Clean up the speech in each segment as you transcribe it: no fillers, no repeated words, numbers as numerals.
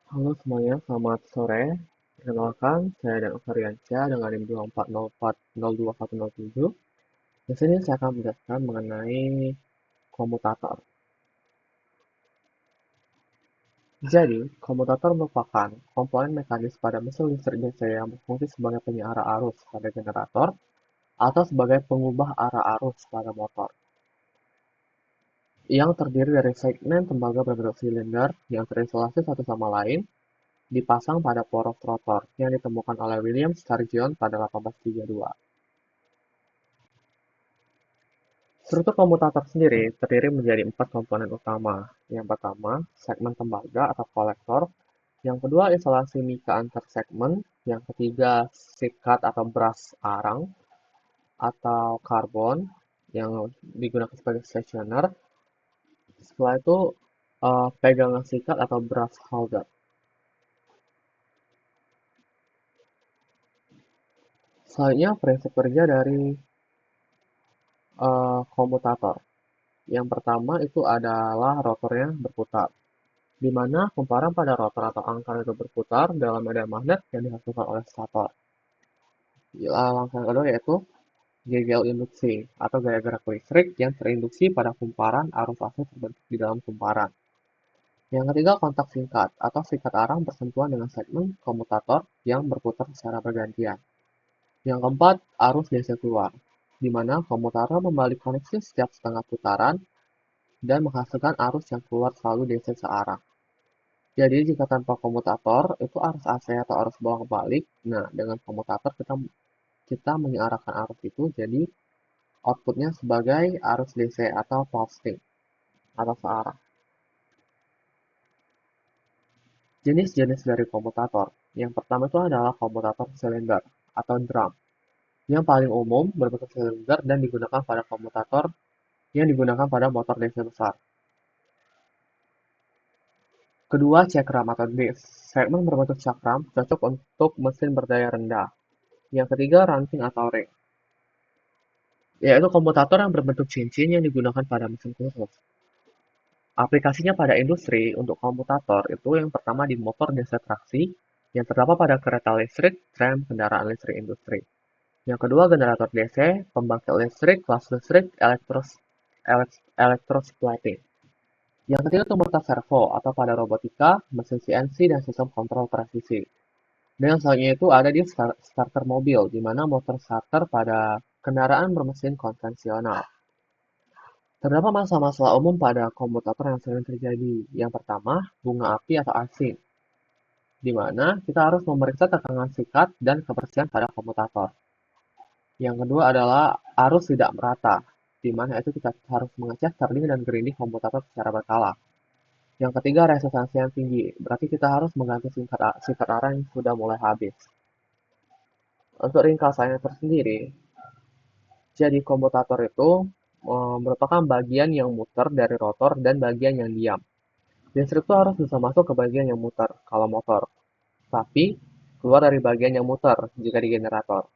Halo semuanya, selamat sore. Perkenalkan, saya Dan Okariansyah dengan NIM 240402107. Di sini saya akan menjelaskan mengenai komutator. Jadi, komutator merupakan komponen mekanis pada mesin listrik DC yang berfungsi sebagai penyiar arus pada generator atau sebagai pengubah arah arus pada motor. Yang terdiri dari segmen tembaga berbentuk silinder yang terisolasi satu sama lain dipasang pada poros rotor yang ditemukan oleh William Sturgeon pada 1832. Struktur komutator sendiri terdiri menjadi 4 komponen utama. Yang pertama, segmen tembaga atau kolektor. Yang kedua, isolasi mika antar segmen. Yang ketiga, sikat atau brass arang atau karbon yang digunakan sebagai stationer. Setelah itu, pegangan sikat atau brass holder. Selanjutnya, prinsip kerja dari komutator. Yang pertama itu adalah rotornya berputar, di mana kumparan pada rotor atau angkar itu berputar dalam medan magnet yang dihasilkan oleh stator. Langkah kedua yaitu gegel induksi atau gaya gerak listrik yang terinduksi pada kumparan arus AC terbentuk di dalam kumparan. Yang ketiga kontak singkat atau sikat arang bersentuhan dengan segmen komutator yang berputar secara bergantian. Yang keempat arus DC keluar, di mana komutator membalik koneksi setiap setengah putaran dan menghasilkan arus yang keluar selalu DC searah. Jadi jika tanpa komutator itu arus AC atau arus bolak-balik. Nah, dengan komutator kita mengarahkan arus itu jadi outputnya sebagai arus DC atau pulsing atau searah. Jenis-jenis dari komutator. Yang pertama itu adalah komutator silinder atau drum. Yang paling umum berbentuk silinder dan digunakan pada komutator yang digunakan pada motor DC besar. Kedua, cakram atau disk. Segmen berbentuk cakram cocok untuk mesin berdaya rendah. Yang ketiga, ranting atau ring, yaitu komutator yang berbentuk cincin yang digunakan pada mesin khusus. Aplikasinya pada industri untuk komutator itu yang pertama di motor DC traksi yang terdapat pada kereta listrik, tram, kendaraan listrik industri. Yang kedua, generator DC, pembangkit listrik, kelas listrik, elektrosplating. Yang ketiga, itu motor servo atau pada robotika, mesin CNC, dan sistem kontrol presisi. Dan selanjutnya itu ada di starter mobil, di mana motor starter pada kendaraan bermesin konvensional. Terdapat masalah-masalah umum pada komutator yang sering terjadi. Yang pertama, bunga api atau arcing, di mana kita harus memeriksa tekanan sikat dan kebersihan pada komutator. Yang kedua adalah arus tidak merata, di mana itu kita harus mengecek turning dan grinding komutator secara berkala. Yang ketiga, resistansi yang tinggi, berarti kita harus mengganti sikat arang yang sudah mulai habis. Untuk ringkasannya tersendiri, jadi komutator itu merupakan bagian yang muter dari rotor dan bagian yang diam. Listrik itu harus bisa masuk ke bagian yang muter kalau motor, tapi keluar dari bagian yang muter jika di generator.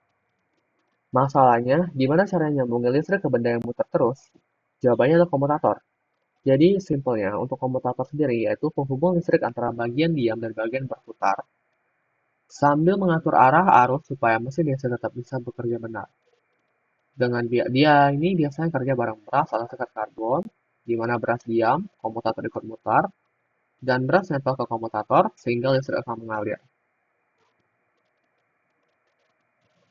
Masalahnya, gimana caranya nyambungin listrik ke benda yang muter terus? Jawabannya adalah komutator. Jadi, simpelnya, untuk komutator sendiri yaitu penghubung listrik antara bagian diam dan bagian berputar, sambil mengatur arah arus supaya mesin DC tetap bisa bekerja benar. Dengan dia ini biasanya kerja bareng beras atau sekat karbon, di mana beras diam, komutator ikut mutar, dan beras nempel ke komutator sehingga listrik akan mengalir.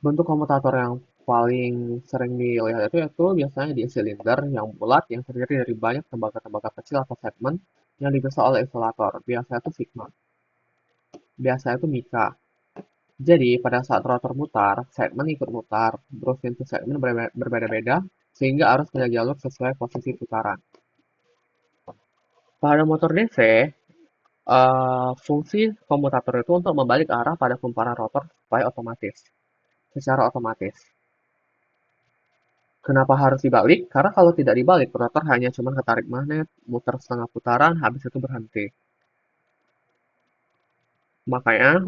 Bentuk komutator yang paling sering dilihat itu biasanya di silinder yang bulat yang terdiri dari banyak tembaga-tembaga kecil atau segmen yang dipisah oleh isolator. Biasanya itu sigma. Biasanya itu mika. Jadi, pada saat rotor mutar, segmen ikut mutar, terus pintu segmen berbeda-beda, sehingga arus punya jalur sesuai posisi putaran. Pada motor DC, fungsi komutator itu untuk membalik arah pada kumparan rotor supaya secara otomatis. Kenapa harus dibalik? Karena kalau tidak dibalik, rotor hanya cuma ketarik magnet, muter setengah putaran, habis itu berhenti. Makanya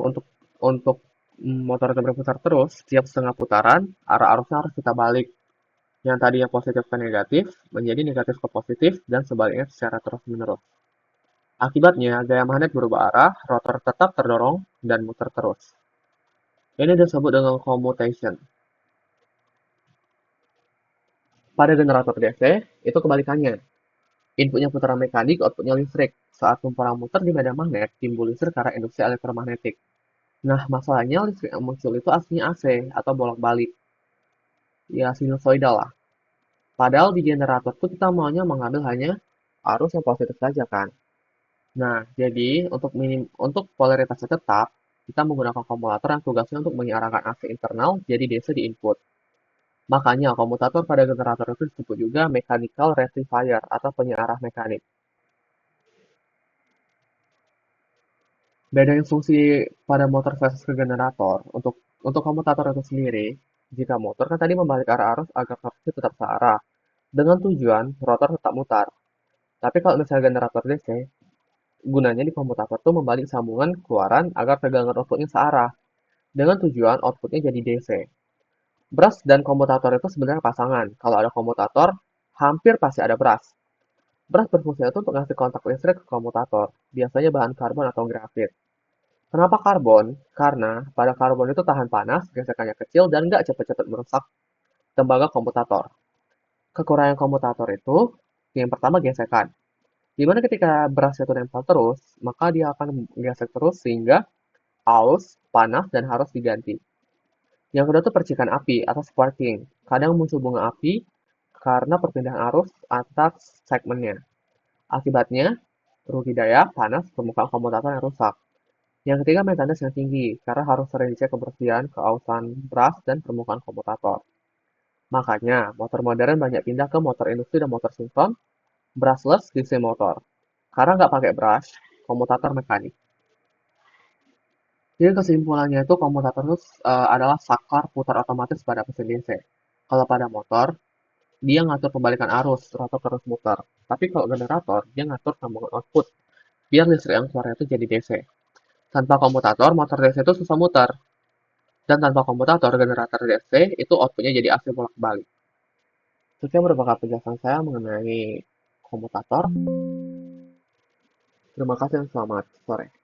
untuk motor itu berputar terus, setiap setengah putaran, arah arusnya harus kita balik. Yang tadinya positif ke negatif, menjadi negatif ke positif, dan sebaliknya secara terus-menerus. Akibatnya, gaya magnet berubah arah, rotor tetap terdorong, dan muter terus. Ini disebut dengan commutation. Pada generator DC, itu kebalikannya. Inputnya putaran mekanik, outputnya listrik. Saat tumpuan muter di medan magnet, timbul listrik karena induksi elektromagnetik. Nah, masalahnya listrik yang muncul itu aslinya AC atau bolak-balik. Ya, sinusoidal lah. Padahal di generator tuh kita maunya mengambil hanya arus yang positif saja kan. Nah, jadi untuk polaritasnya tetap, kita menggunakan komutator yang tugasnya untuk mengarahkan AC internal jadi DC di input. Makanya komutator pada generator itu disebut juga mechanical rectifier atau penyearah mekanik. Bedain fungsi pada motor versus ke generator. Untuk komutator itu sendiri, jika motor kan tadi membalik arah arus agar torsi tetap searah, dengan tujuan rotor tetap mutar. Tapi kalau misalnya generator DC, gunanya di komutator tuh membalik sambungan keluaran agar tegangan outputnya searah, dengan tujuan outputnya jadi DC. Brush dan komutator itu sebenarnya pasangan. Kalau ada komutator, hampir pasti ada brush. Brush berfungsi itu untuk ngasih kontak listrik ke komutator, biasanya bahan karbon atau grafit. Kenapa karbon? Karena pada karbon itu tahan panas, gesekannya kecil, dan nggak cepat-cepat merusak tembaga komutator. Kekurangan komutator itu, yang pertama gesekan. Dimana ketika beras itu nempel terus, maka dia akan gesek terus sehingga aus, panas, dan harus diganti. Yang kedua tuh percikan api atau sparking. Kadang muncul bunga api karena perpindahan arus antar segmennya. Akibatnya, rugi daya, panas, permukaan komutator yang rusak. Yang ketiga, maintenance yang tinggi, karena harus sering dicek kebersihan, keausan brush, dan permukaan komutator. Makanya, motor modern banyak pindah ke motor industri dan motor sinkron, brushless DC motor. Karena nggak pakai brush, komutator mekanik. Jadi kesimpulannya itu komutator itu adalah saklar putar otomatis pada mesin DC. Kalau pada motor, dia ngatur pembalikan arus, rotor terus muter. Tapi kalau generator, dia ngatur sambungan output, biar listrik yang keluar itu jadi DC. Tanpa komutator, motor DC itu susah muter. Dan tanpa komutator, generator DC itu outputnya jadi AC bolak-balik. Sekian merupakan penjelasan saya mengenai komutator. Terima kasih dan selamat sore.